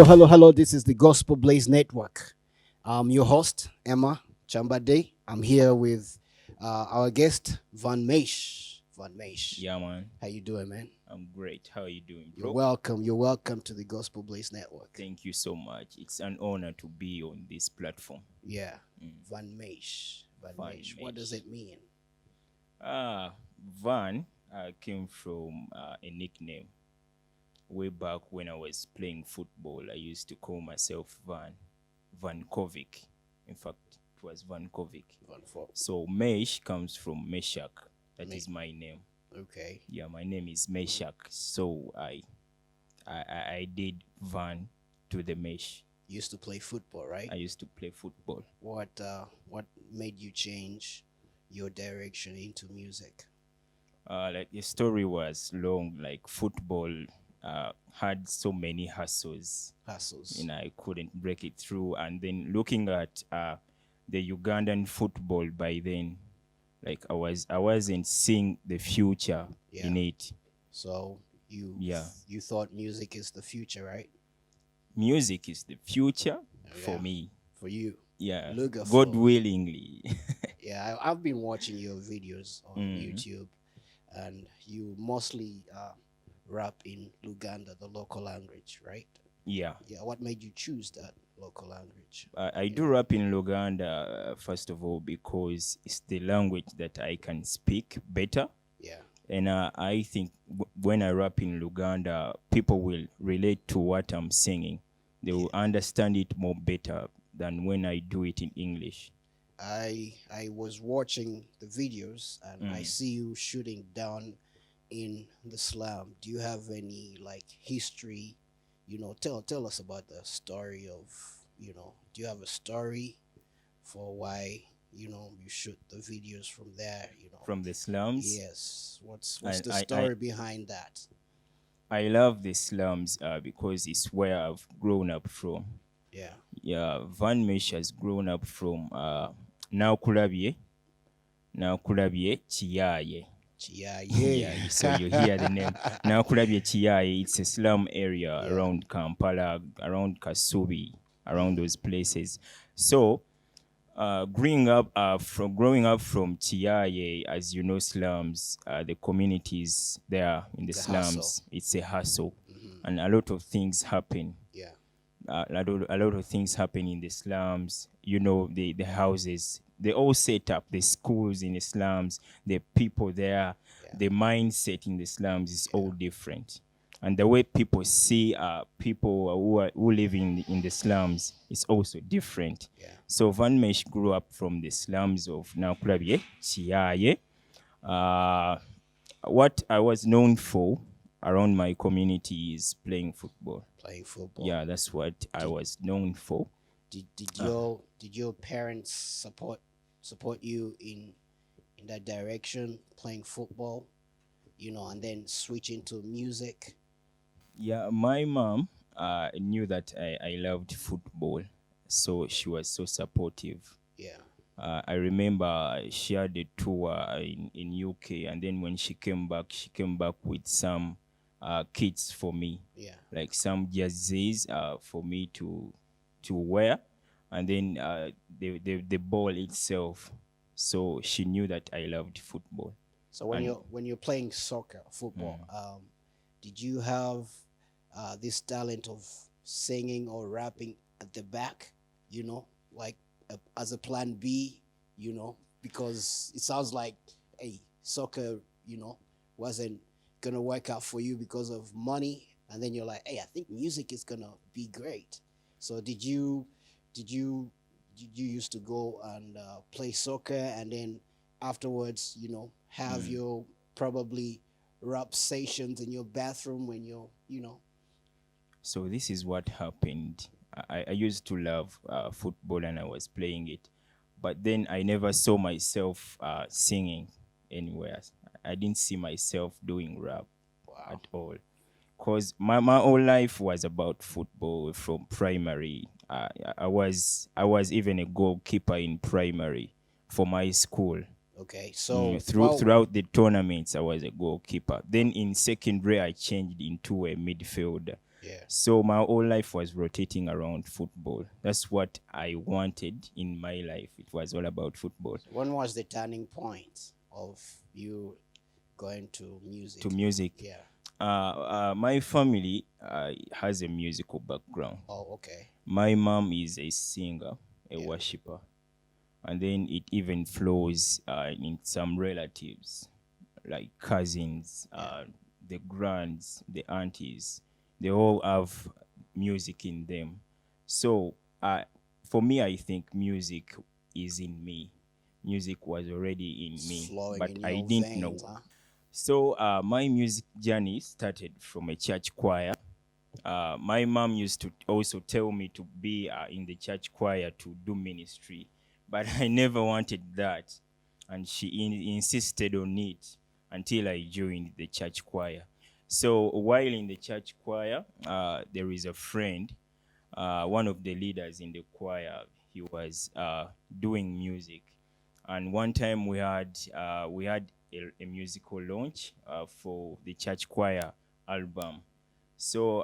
hello. This is the Gospel Blaze Network. I'm your host, Emma Chambade. I'm here with our guest, Vann Mesh. Vann Mesh. Yeah, man. How you doing, man? I'm great. How are you doing, You're bro? welcome. You're welcome to the Gospel Blaze Network. Thank you so much. It's an honor to be on this platform. Yeah, Vann Mesh. Vann Van Mesh. What does Mesh. it mean? Ah, Van came from a nickname. Way back when I was playing football, I used to call myself Van Kovic. In fact, it was Van Kovic. Van for So Mesh comes from Meshach. That Me- is my name. Okay. Yeah, my name is Meshach. So I did Van to the Mesh. You used to play football, right? I used to play football. What made you change your direction into music? Like the story was long. Like football had so many hassles, Hassles. I couldn't break it through. And then looking at the Ugandan football by then, like I wasn't seeing the future in Yeah. it. So you Yeah. you thought music is the future, right? Music is the future for Yeah. me. For you. Yeah, Luga God flow. willingly. Yeah, I've been watching your videos on Mhm. YouTube, and you mostly rap in Luganda, the local language, right? Yeah. Yeah. What made you choose that local language? I do rap in Luganda, first of all, because it's the language that I can speak better. Yeah. And I think when I rap in Luganda, people will relate to what I'm singing. They will understand it more better than when I do it in English. I was watching the videos, and I see you shooting down in the slum. Do you have any like history? Tell us about the story of, do you have a story for why, you shoot the videos from there, From the slums. Yes. What's I, the I, story behind that? I love the slums because it's where I've grown up from. Yeah. Yeah, Van Mesh has grown up from Naukulabye Chiaye. Yeah, Yeah, so you hear the name. Naukulabye Chiaye, it's a slum area Yeah. around Kampala, around Kasubi, around those places. So, growing up from Chiaye, as you know, slums, the communities there in the The slums, hustle. it's a hassle, Mhm. and a lot of things happen. Yeah. A lot of things happen in the slums. You know, the houses, they all set up, the schools in the slums, the people there, Yeah. the mindset in the slums is all different. And the way people see people who live in the slums is also different. Yeah. So Van Mesh grew up from the slums of Naukulabye, Chiaye. Uh, what I was known for around my community is playing football. Playing football. Yeah, that's what I was known for. Did your parents support you in that direction, playing football, and then switching to music? Yeah, my mom knew that I loved football, so she was so supportive. Yeah. I remember she had a tour in UK, and then when she came back with some kits for me, Yeah. like some jerseys for me to wear, and then the ball itself. So she knew that I loved football. So when And- you're playing soccer, football, did you have this talent of singing or rapping at the back? Like as a plan B, because it sounds like, hey, soccer, wasn't gonna work out for you because of money, and then you're like, hey, I think music is gonna be great. So did you used to go and play soccer, and then afterwards, have your probably rap sessions in your bathroom when you're. So this is what happened. I used to love football and I was playing it, but then I never saw myself singing anywhere. I didn't see myself doing rap Wow. at all, because my whole life was about football from primary. I was even a goalkeeper in primary for my school. Okay, so Throughout the tournaments, I was a goalkeeper. Then in secondary, I changed into a midfielder. Yeah. So my whole life was rotating around football. That's what I wanted in my life. It was all about football. When was the turning point of you going to To music? music. Yeah. My family has a musical background. Oh, okay. My mom is a singer, a Yeah. worshiper, and then it even flows in some relatives, like cousins, Yeah. the grands, the aunties. They all have music in them. So, for me, I think music is in me. Music was already in It's me, flowing but in I your didn't know. veins, huh? So, my music journey started from a church choir. My mom used to also tell me to be in the church choir to do ministry, but I never wanted that, and she insisted on it until I joined the church choir. So while in the church choir, there is a friend, one of the leaders in the choir. He was doing music, and one time we had a musical launch for the church choir album. So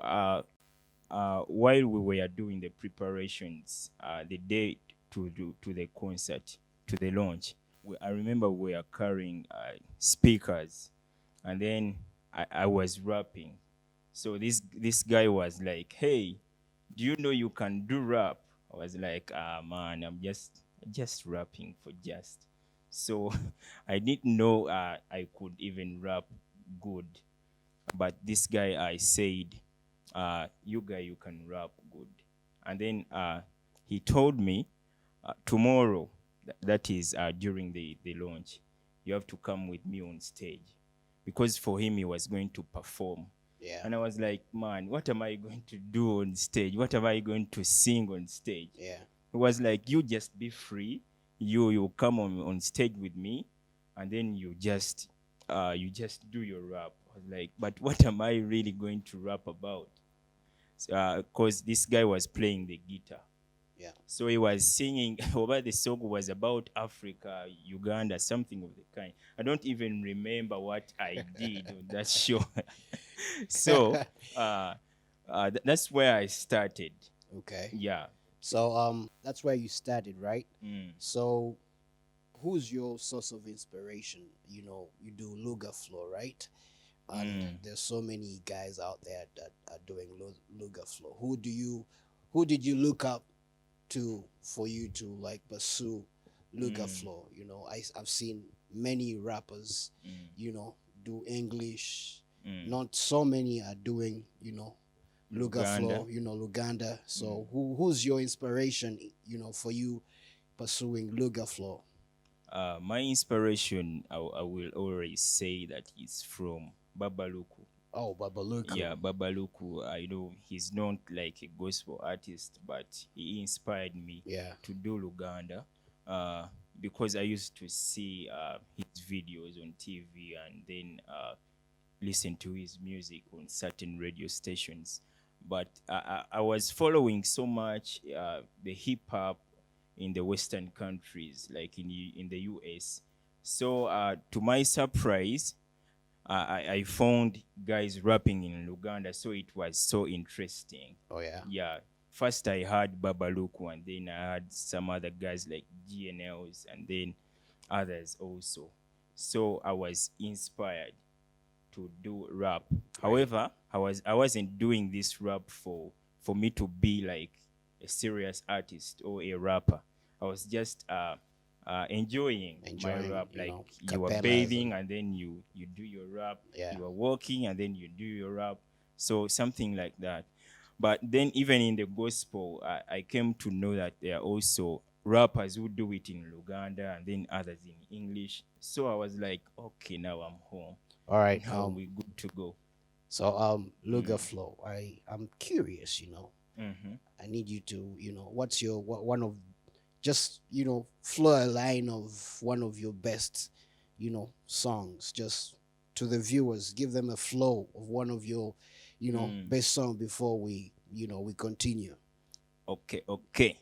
while we were doing the preparations, the day to the concert, to the launch, I remember we were carrying speakers, and then I was rapping. So this guy was like, "Hey, do you know you can do rap?" I was like, "Ah, man, I'm just rapping for just." So I didn't know I could even rap good, but this guy I said, you guy, you can rap good. And then he told me, tomorrow, that is during the launch, you have to come with me on stage, because for him he was going to perform. Yeah. And I was like, man, what am I going to do on stage? What am I going to sing on stage? Yeah. It was like, you just be free. You come on stage with me, and then you just do your rap. I was like, but what am I really going to rap about? Because this guy was playing the guitar. Yeah. So he was singing, over the song was about Africa, Uganda, something of the kind. I don't even remember what I did on that show. So that's where I started. Okay. Yeah. So that's where you started, right? Mm. So who's your source of inspiration? You know, you do Luga flow, right? And Mm. there's so many guys out there that are doing Luga flow. Who did you look up to for you to like pursue Luga Mm. flow? You know, I've seen many rappers, Mm. you know, do English. Mm. Not so many are doing, you know, Luga Luganda. flow, you know, Luganda. Mm. So who's your inspiration, you know, for you pursuing Luga flow? My inspiration, I will always say that it's from Babaluku. Oh, Babaluku. Yeah, Babaluku, I know he's not like a gospel artist, but he inspired me Yeah. to do Luganda, uh, because I used to see his videos on TV, and then listen to his music on certain radio stations. But I was following so much the hip hop in the Western countries, like in the US. So to my surprise, I found guys rapping in Luganda, so it was so interesting. Oh yeah. Yeah, first I heard Babaluku, and then I heard some other guys like GNLs, and then others also. So I was inspired to do rap. Great. However, I wasn't doing this rap for me to be like a serious artist or a rapper. I was just enjoying my Enjoying, rap. you Like, know, you are capellas bathing, and and then you do your rap. yeah. You are walking, and then you do your rap. So something like that. But then even in the gospel, I came to know that there are also rappers who do it in Luganda, and then others in English. So I was like, okay, now I'm home. All right. Now we good to go. So Luga flow. I'm curious, you know. Mm-hmm. I need you to, you know, what's your one of just, you know, flow a line of one of your best, you know, songs just to the viewers. Give them a flow of one of your, you know, Mm. best song before we, you know, we continue. Okay, okay.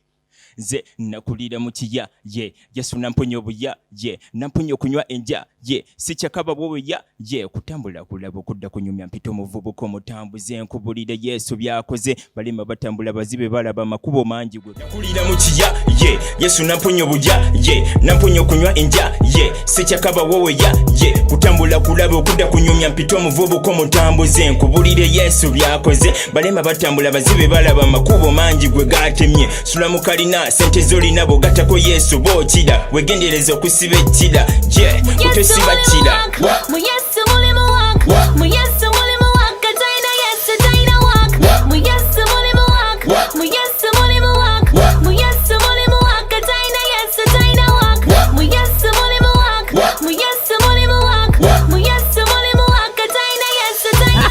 nze nakulira mu kiya ye Yesu namponya obuya ye namponya okunywa enja ye sikyakaba bwobuya ye kutambula kulaba okudda kunyumya mpita omuvubuka omutambuze nkubulira Yesu byakoze balema batambula bazibe balaba makubo mangi gwe nakulira mu kiya ye Yesu namponya obuya ye namponya okunywa enja ye sikyakaba bwobuya ye kutambula kulaba okudda kunyumya mpita omuvubuka omutambuze nkubulira Yesu byakoze balema batambula bazibe balaba makubo mangi gwe gatemye sula mu kalina sente zolina bogatako Yesu bookira wegendereza okusiba ekkira ye kutosiba kkira mu Yesu mulimu waka mu Yesu mulimu waka taina Yesu taina waka mu Yesu mulimu waka mu Yesu mulimu waka mu Yesu mulimu waka taina Yesu taina waka mu Yesu mulimu waka mu Yesu mulimu waka mu Yesu mulimu waka taina Yesu taina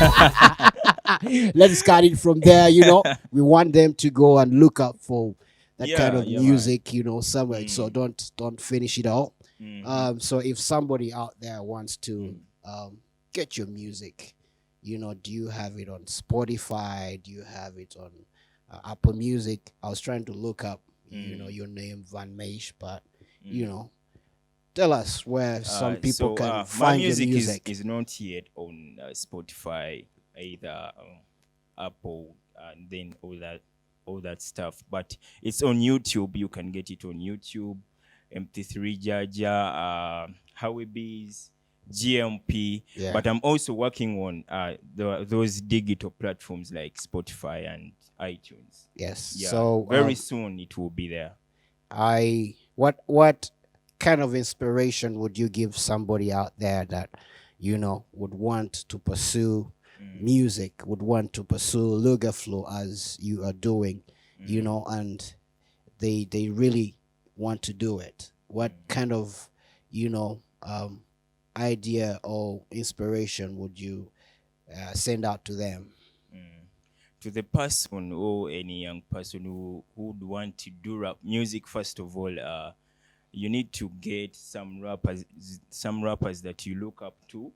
Let's start it from there. We want them to go and look up for that kind of music, somewhere. So don't finish it all. So if somebody out there wants to get your music, do you have it on Spotify? Do you have it on Apple Music? I was trying to look up, your name, Vann Mesh, but tell us where some people can find your music. Is not yet on Spotify, either Apple, and then all that stuff, but it's on YouTube. You can get it on YouTube, MP3 Jaja, Howie Bees, GMP. Yeah. But I'm also working on those digital platforms like Spotify and iTunes. Yes. Yeah. So very soon it will be there. What kind of inspiration would you give somebody out there that would want to pursue music, would want to pursue Luga Flow as you are doing, and they really want to do it? What kind of idea or inspiration would you send out to them? To the person or any young person who would want to do rap music, first of all, you need to get some rappers that you look up to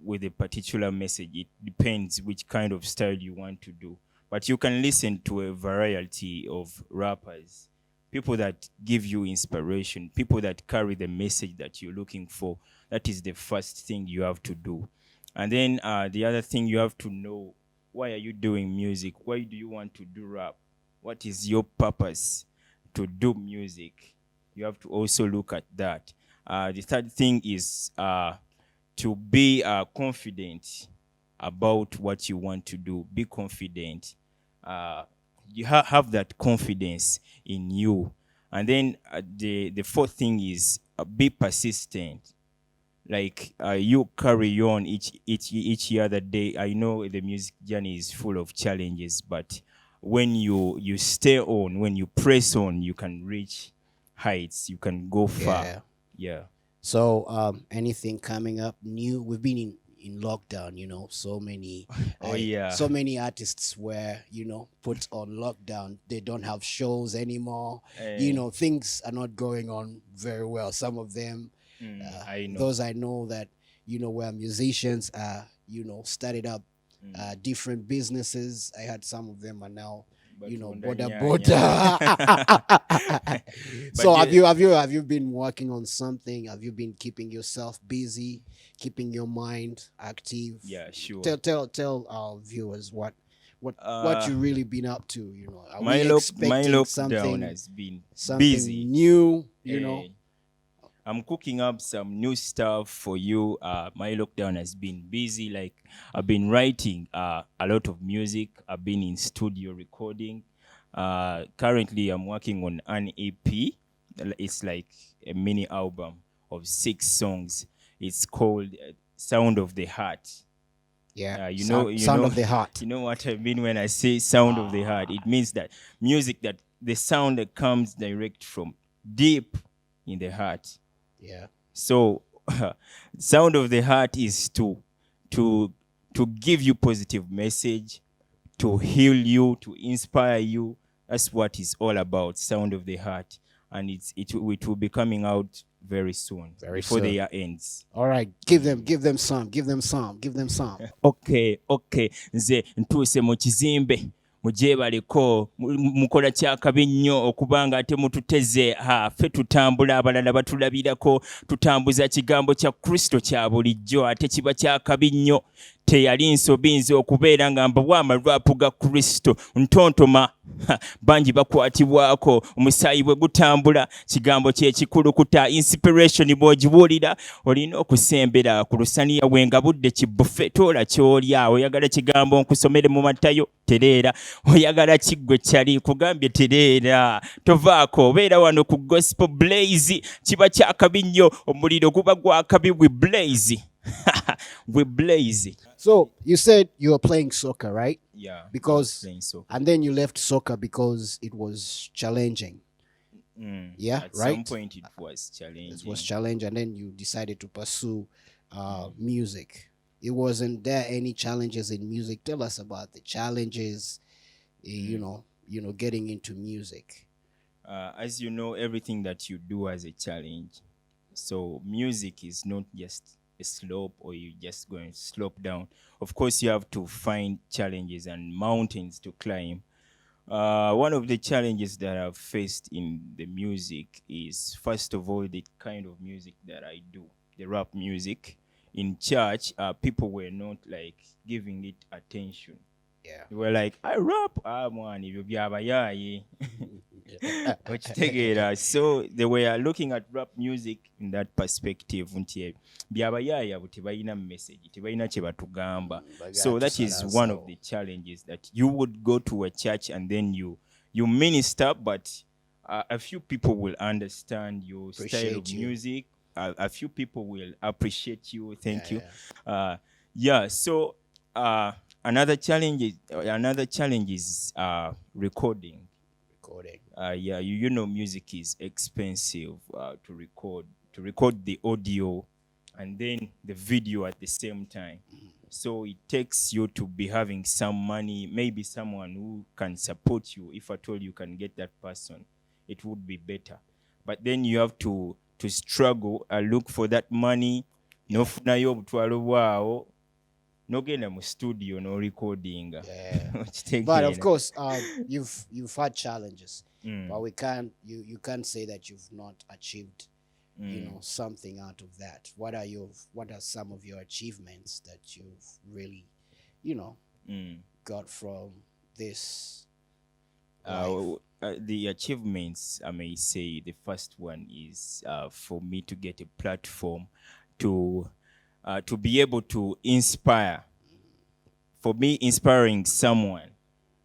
with a particular message. It depends which kind of style you want to do. But you can listen to a variety of rappers, people that give you inspiration, people that carry the message that you're looking for. That is the first thing you have to do. And then the other thing, you have to know, why are you doing music? Why do you want to do rap? What is your purpose to do music? You have to also look at that. The third thing is to be confident about what you want to do. Be confident. You have that confidence in you. And then the fourth thing is be persistent. Like you carry on each other day. I know the music journey is full of challenges, but when you stay on, when you press on, you can reach heights. You can go far. Yeah. So anything coming up new? We've been in lockdown, so many so many artists were put on lockdown. They don't have shows anymore. Things are not going on very well. Some of them, I know. Those I know that were musicians, started up different businesses. I had some of them are now border. So have you been working on something? Have you been keeping yourself busy, keeping your mind active? Yeah, sure. Tell our viewers what you really been up to. Are my we expecting lockdown something has been something busy. new? I'm cooking up some new stuff for you. My lockdown has been busy. Like I've been writing a lot of music. I've been in studio recording. Currently, I'm working on an EP. It's like a mini album of 6 songs. It's called Sound of the Heart. Yeah, Sound of the Heart. You know what I mean when I say Sound of the Heart? It means that music, that the sound that comes direct from deep in the heart. Yeah. So, Sound of the Heart is to give you positive message, to heal you, to inspire you. That's what it's all about, Sound of the Heart. And it will be coming out very soon, before the year ends. All right, give them some. Okay. Nze ntuse mu mugyebaleko mukola kyakabi nnyo okuba nga ate mututeze ffe tutambula abalala batulabirako tutambuza kigambo kya Kristo kya bulijjo ate kiba kyakabi nnyo teyali nsobi nze okubeera nga mbawa amalwapu ga Kristo ntontoma bangi bakwatibwako omusaayi bwe gutambula kigambo kyekikulukuta inspiration bw'ogiwulira olina okusembera ku lusaniya wenga budde kibufe toola ky'olya oyagala kigambo nkusomere mu Matayo tereera oyagala kiggwe kyali kugambye tereera tovaako obeera wano ku gospel blaze kiba kyakabi nnyo omuliro guba gwakabi we blaze we blaze. So you said you were playing soccer, right? Yeah, Because playing soccer. and then you left soccer because it was challenging. Yeah, At right? some point it was challenging. It was challenging, and then you decided to pursue music. It wasn't there any challenges in music? Tell us about the challenges. You know, getting into music. As you know, everything that you do has a challenge. So music is not just a slope or you just going to slope down. Of course, you have to find challenges and mountains to climb. One of the challenges that I've faced in the music is, first of all, the kind of music that I do, the rap music. In church, people were not like giving it attention. Yeah. They were like, I rap, man, ibyo byabayaye. Okitegeera. So they were looking at rap music in that perspective. Nti byabayaye abo tebalina message, tebalina kye batugamba. So that is one of the challenges, that you would go to a church and then you minister, but a few people will understand your style of music. A few people will appreciate you. Thank you. So another challenge is recording. You know, music is expensive to record the audio and then the video at the same time. So it takes you to be having some money, maybe someone who can support you. If at all you can get that person, it would be better. But then you have to struggle, look for that money. Nofunayo obutwalo bwawo. Nogenda mu studio no recording. But of course, you've had challenges. But you can't say that you've not achieved something out of that. What are some of your achievements that you've really got from this life? The achievements, I may say, the first one is for me to get a platform to be able to inspire. For me, inspiring someone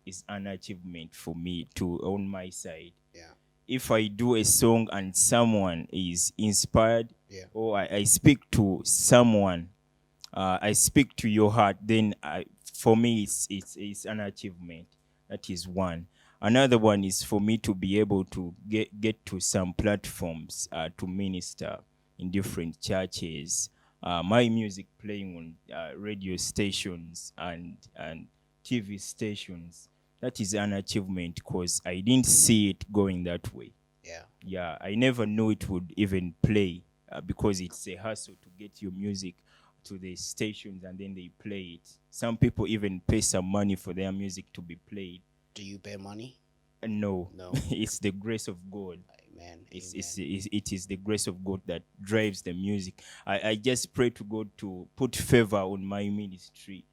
is an achievement for me on my side. Yeah. If I do a song and someone is inspired, or I speak to someone, I speak to your heart, then for me it's an achievement. That is one. Another one is for me to be able to get to some platforms to minister in different churches. My music playing on radio stations and TV stations. That is an achievement because I didn't see it going that way. Yeah, I never knew it would even play because it's a hassle to get your music to the stations and then they play it. Some people even pay some money for their music to be played. Do you pay money? No. It's the grace of God. Amen. It is the grace of God that drives the music. I just pray to God to put favor on my ministry,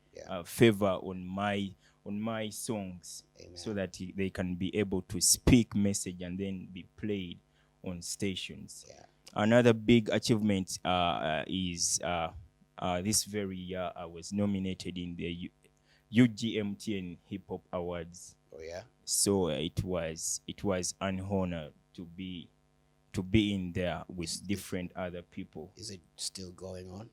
favor on my songs. Amen. So that they can be able to speak message and then be played on stations. Another big achievement is this very year I was nominated in the UGMTN Hiphop Awards. Oh yeah. So it was an honor to be in there with different other people. Is it still going on?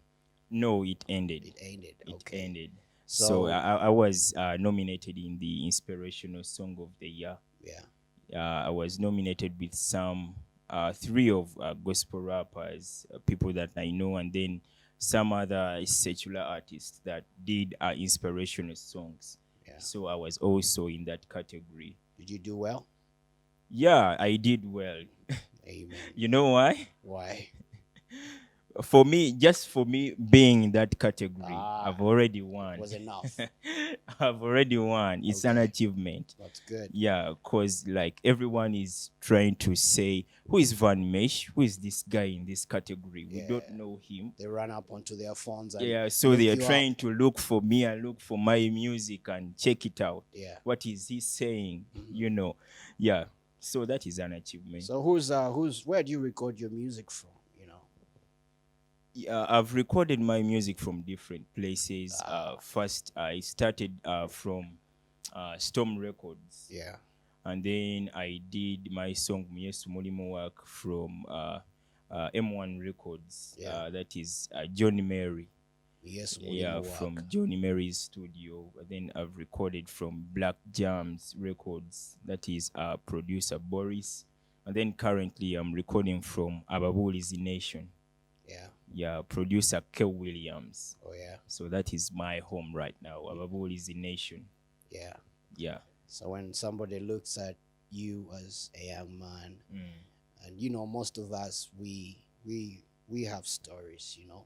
No, it ended. Okay. It ended. So I was nominated in the Inspirational Song of the Year. I was nominated with some 3 of gospel rappers, people that I know, and then some other secular artists that did inspirational songs. So I was also in that category. Did you do well? Yeah, I did well. Amen. You know why? Why? For me, just for me being in that category, Ah, I've already won. was enough. I've already won. It's an Okay. achievement. That's good. Yeah, because like everyone is trying to say, who is Vann Mesh? Who is this guy in this category? We don't Yeah. know him. They run up onto their phones and Yeah, so look they are you up. trying to look for me and look for my music and check it out. Yeah. What is he saying? You know, yeah. So that is an achievement. So where do you record your music from? You know. Yeah, I've recorded my music from different places. First, I started from Storm Records, Yeah. and then I did my song Myesu Mulimo work from M1 Records. Yeah. That is Johnny Mary. Yes. Yeah, from Johnny Mary's studio. Then I've recorded from Black Jams Records. That is producer Boris. And then currently I'm recording from Ababuli's Nation. Yeah. Yeah, producer Kel Williams. Oh yeah. So that is my home right now. Ababuli's Nation. Yeah. Yeah. So when somebody looks at you as a young man, and you know, most of us we have stories, you know,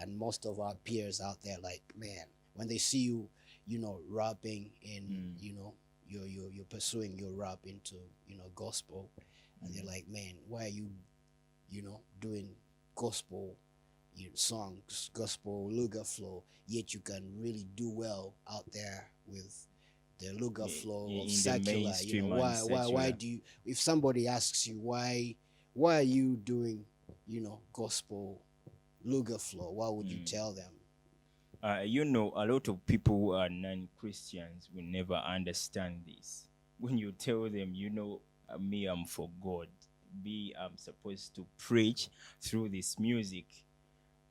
and most of our peers out there, like, man, when they see you, you know, rapping in, you know, you're pursuing your rap into, you know, gospel, and they're like, man, why are you, you know, doing gospel songs, gospel luga flow, yet you can really do well out there with the luga flow in of the secular. You mainstream know, and why secular. do you, if somebody asks you why are you doing, you know, gospel luga flow, what would you tell them? You know, a lot of people who are non-Christians will never understand this. When you tell them, you know, me, I'm for God. Me, I'm supposed to preach through this music.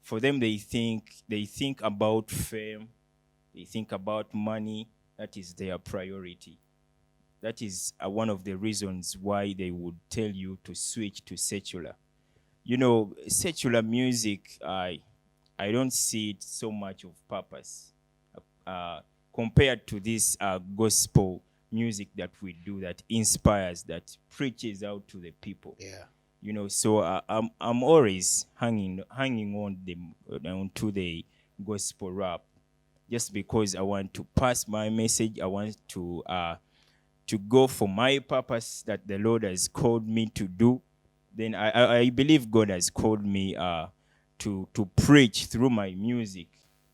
For them, they think about fame. They think about money. That is their priority. That is one of the reasons why they would tell you to switch to secular. You know, secular music, I don't see it so much of purpose compared to this gospel music that we do, that inspires, that preaches out to the people. Yeah. You know, so I'm always hanging on to the gospel rap, just because I want to pass my message. I want to go for my purpose that the Lord has called me to do. Then I believe God has called me to preach through my music,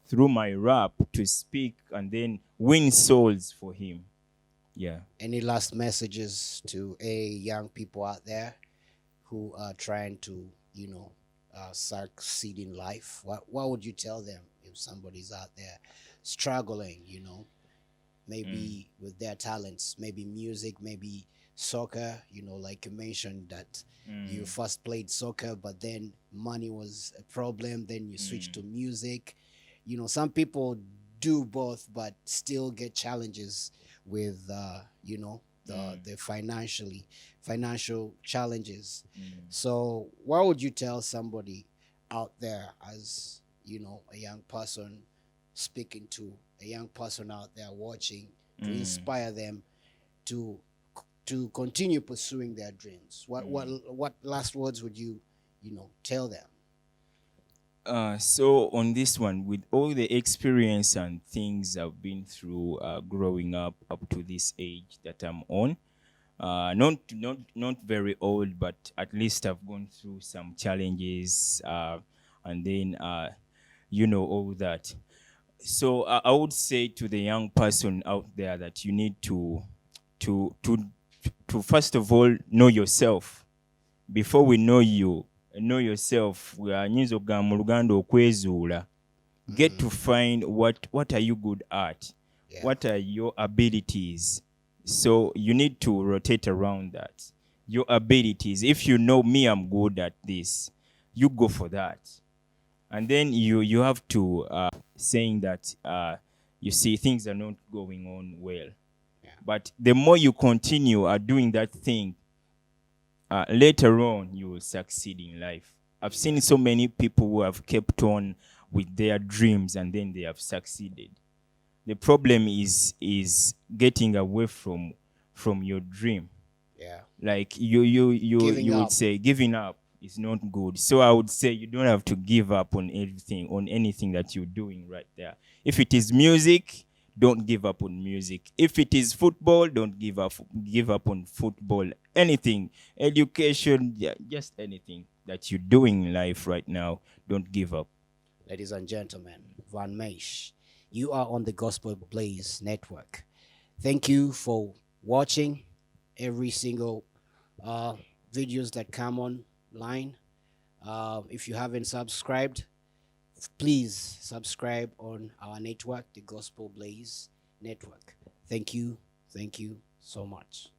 through my rap, to speak and then win souls for Him. Yeah. Any last messages to young people out there who are trying to, you know, succeed in life? What would you tell them if somebody's out there struggling, you know, maybe with their talents, maybe music, maybe soccer, you know, like you mentioned that you first played soccer, but then money was a problem, then you switched to music. You know, some people do both but still get challenges with you know, the financial challenges. So what would you tell somebody out there, as you know, a young person speaking to a young person out there watching, to inspire them to continue pursuing their dreams? What last words would you know, tell them? So on this one, with all the experience and things I've been through growing up to this age that I'm on, not very old, but at least I've gone through some challenges, and then you know, all that. So I would say to the young person out there that you need to first of all know yourself. Before we know you, know yourself. We are nyinza okugamba mu Luganda okwezuula. Get to find what are you good at. Yeah. What are your abilities? So you need to rotate around that. Your abilities. If you know, me, I'm good at this, you go for that. And then you have to saying that you see things are not going on well. Yeah. But the more you continue doing that thing, later on you will succeed in life. I've seen so many people who have kept on with their dreams and then they have succeeded. The problem is getting away from your dream. Yeah. Like you Giving would up. say giving up. is not good. So I would say you don't have to give up on anything that you're doing right there. If it is music, don't give up on music. If it is football, don't give up on football. Anything, education, yeah, just anything that you're doing in life right now, don't give up. Ladies and gentlemen, Vann Mesh, you are on the Gospel Blaze Network. Thank you for watching every single videos that come online. If you haven't subscribed, please subscribe on our network, the Gospel Blaze Network. Thank you so much.